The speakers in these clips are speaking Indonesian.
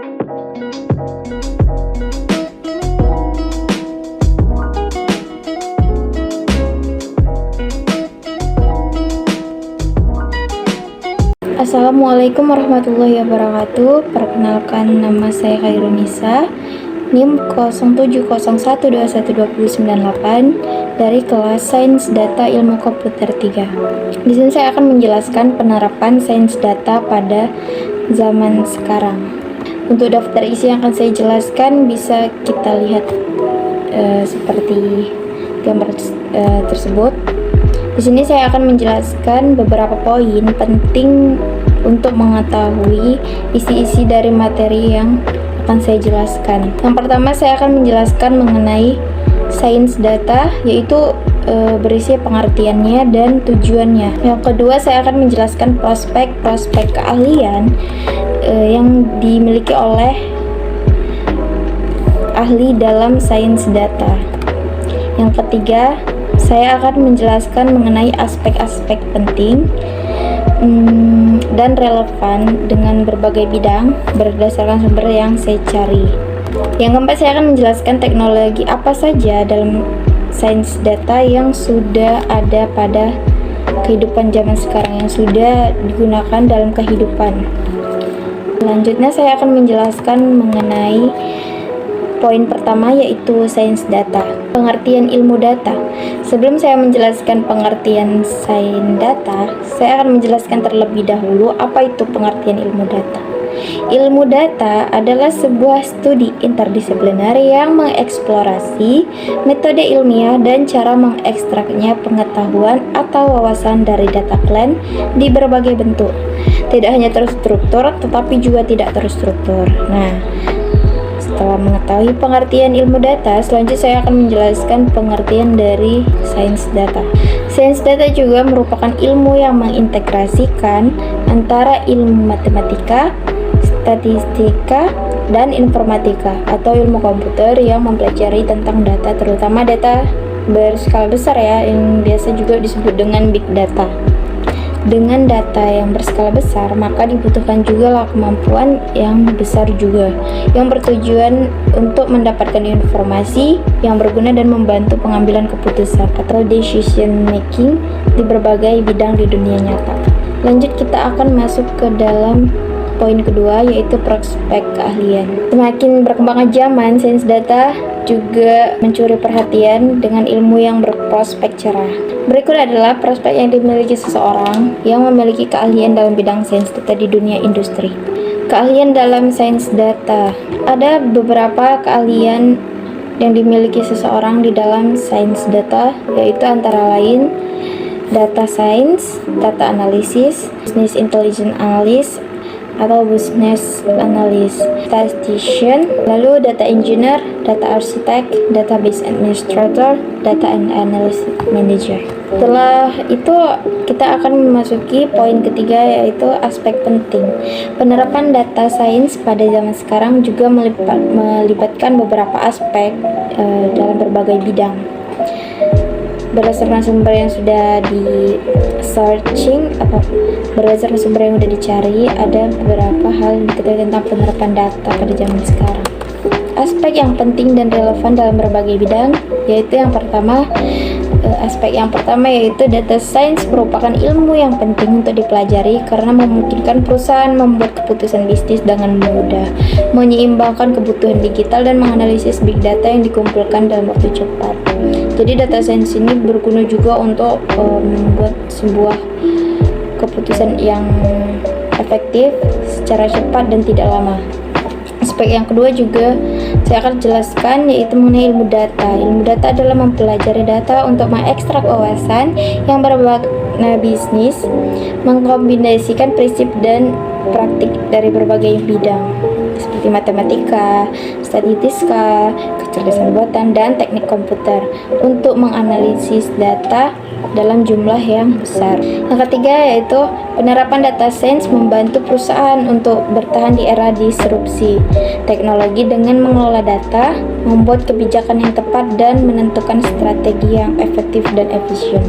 Assalamualaikum warahmatullahi wabarakatuh. Perkenalkan, nama saya Khairunisa, NIM 0701212098 dari kelas Sains Data Ilmu Komputer 3. Di sini saya akan menjelaskan penerapan sains data pada zaman sekarang. Untuk daftar isi yang akan saya jelaskan bisa kita lihat seperti gambar tersebut. Di sini saya akan menjelaskan beberapa poin penting untuk mengetahui isi-isi dari materi yang akan saya jelaskan. Yang pertama, saya akan menjelaskan mengenai sains data, yaitu berisi pengertiannya dan tujuannya. Yang kedua, saya akan menjelaskan prospek keahlian yang dimiliki oleh ahli dalam sains data. Yang ketiga, saya akan menjelaskan mengenai aspek-aspek penting dan relevan dengan berbagai bidang berdasarkan sumber yang saya cari. Yang keempat, saya akan menjelaskan teknologi apa saja dalam sains data yang sudah ada pada kehidupan zaman sekarang, yang sudah digunakan dalam kehidupan. Selanjutnya, saya akan menjelaskan mengenai poin pertama, yaitu sains data. Pengertian ilmu data. Sebelum saya menjelaskan pengertian sains data, saya akan menjelaskan terlebih dahulu apa itu pengertian ilmu data. Ilmu data adalah sebuah studi interdisipliner yang mengeksplorasi metode ilmiah dan cara mengekstraknya pengetahuan atau wawasan dari data klien di berbagai bentuk. Tidak hanya terstruktur, tetapi juga tidak terstruktur. Nah, setelah mengetahui pengertian ilmu data, selanjutnya saya akan menjelaskan pengertian dari sains data. Sains data juga merupakan ilmu yang mengintegrasikan antara ilmu matematika, statistika, dan informatika atau ilmu komputer yang mempelajari tentang data, terutama data berskala besar ya, yang biasa juga disebut dengan big data. Dengan data yang berskala besar, maka dibutuhkan juga lah kemampuan yang besar juga, yang bertujuan untuk mendapatkan informasi yang berguna dan membantu pengambilan keputusan atau decision making di berbagai bidang di dunia nyata. Lanjut, kita akan masuk ke dalam poin kedua, yaitu prospek keahlian. Semakin berkembangnya zaman, sains data juga mencuri perhatian dengan ilmu yang berprospek cerah. Berikut adalah prospek yang dimiliki seseorang yang memiliki keahlian dalam bidang sains data di dunia industri. Keahlian dalam sains data. Ada beberapa keahlian yang dimiliki seseorang di dalam sains data, yaitu antara lain data science, data analysis, business intelligence analyst atau business analyst, statistician, lalu data engineer, data architect, database administrator, data and analysis manager. Setelah itu, kita akan memasuki poin ketiga, yaitu aspek penting. Penerapan data science pada zaman sekarang juga melibatkan beberapa aspek dalam berbagai bidang. Berdasarkan sumber yang sudah di searching atau berdasarkan sumber yang sudah dicari, ada beberapa hal yang diketahui tentang penerapan data pada zaman sekarang. Aspek yang penting dan relevan dalam berbagai bidang, yaitu aspek yang pertama yaitu data science merupakan ilmu yang penting untuk dipelajari karena memungkinkan perusahaan membuat keputusan bisnis dengan mudah, menyeimbangkan kebutuhan digital dan menganalisis big data yang dikumpulkan dalam waktu cepat. Jadi data science ini berguna juga untuk membuat sebuah keputusan yang efektif secara cepat dan tidak lama. Aspek yang kedua juga saya akan jelaskan, yaitu mengenai ilmu data. Ilmu data adalah mempelajari data untuk mengekstrak wawasan yang bermakna bisnis, mengkombinasikan prinsip dan praktik dari berbagai bidang seperti matematika, statistika, kecerdasan buatan, dan teknik komputer untuk menganalisis data dalam jumlah yang besar. Yang ketiga yaitu penerapan data science membantu perusahaan untuk bertahan di era disrupsi teknologi dengan mengelola data, membuat kebijakan yang tepat, dan menentukan strategi yang efektif dan efisien.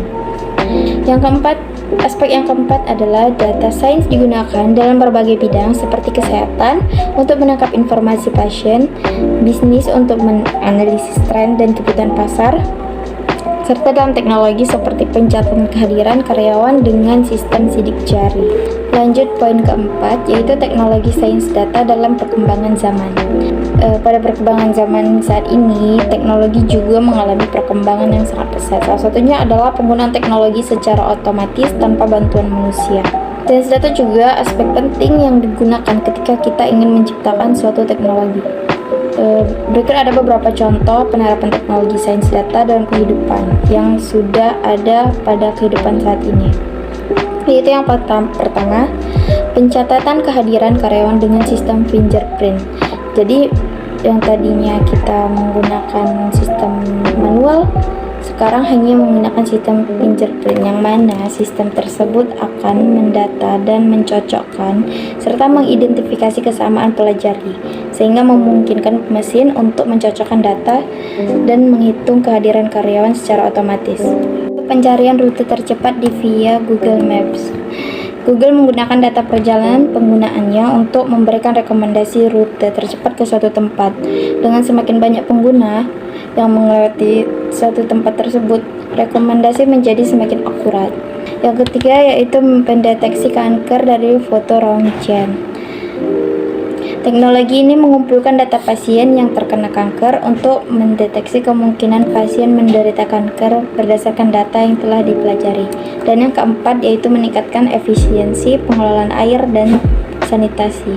Yang keempat, Aspek yang keempat adalah data sains digunakan dalam berbagai bidang seperti kesehatan untuk menangkap informasi pasien, bisnis untuk menganalisis tren dan kebutuhan pasar, serta dalam teknologi seperti pencatatan kehadiran karyawan dengan sistem sidik jari. Lanjut poin keempat, yaitu teknologi sains data dalam perkembangan zaman. Pada perkembangan zaman saat ini, teknologi juga mengalami perkembangan yang sangat pesat. Salah satunya adalah penggunaan teknologi secara otomatis tanpa bantuan manusia. Sains data juga aspek penting yang digunakan ketika kita ingin menciptakan suatu teknologi. Berikut ada beberapa contoh penerapan teknologi sains data dalam kehidupan yang sudah ada pada kehidupan saat ini. Yaitu yang pertama, pencatatan kehadiran karyawan dengan sistem fingerprint. Jadi yang tadinya kita menggunakan sistem manual, sekarang hanya menggunakan sistem fingerprint, yang mana sistem tersebut akan mendata dan mencocokkan serta mengidentifikasi kesamaan pelajari, sehingga memungkinkan mesin untuk mencocokkan data dan menghitung kehadiran karyawan secara otomatis. Pencarian rute tercepat di via Google Maps. Google menggunakan data perjalanan penggunaannya untuk memberikan rekomendasi rute tercepat ke suatu tempat. Dengan semakin banyak pengguna yang melewati suatu tempat tersebut, rekomendasi menjadi semakin akurat. Yang ketiga yaitu mendeteksi kanker dari foto röntgen. Teknologi ini mengumpulkan data pasien yang terkena kanker untuk mendeteksi kemungkinan pasien menderita kanker berdasarkan data yang telah dipelajari. Dan yang keempat yaitu meningkatkan efisiensi pengelolaan air dan sanitasi.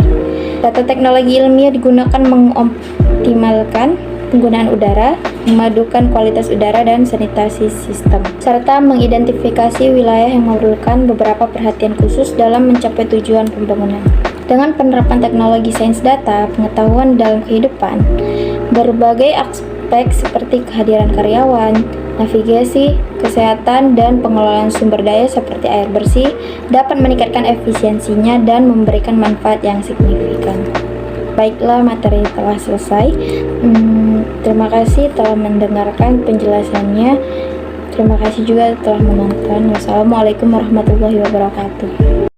Data teknologi ilmiah digunakan mengoptimalkan penggunaan udara, memadukan kualitas udara dan sanitasi sistem, serta mengidentifikasi wilayah yang memerlukan beberapa perhatian khusus dalam mencapai tujuan pembangunan. Dengan penerapan teknologi sains data, pengetahuan dalam kehidupan, berbagai aspek seperti kehadiran karyawan, navigasi, kesehatan, dan pengelolaan sumber daya seperti air bersih dapat meningkatkan efisiensinya dan memberikan manfaat yang signifikan. Baiklah, materi telah selesai. Terima kasih telah mendengarkan penjelasannya. Terima kasih juga telah menonton. Wassalamualaikum warahmatullahi wabarakatuh.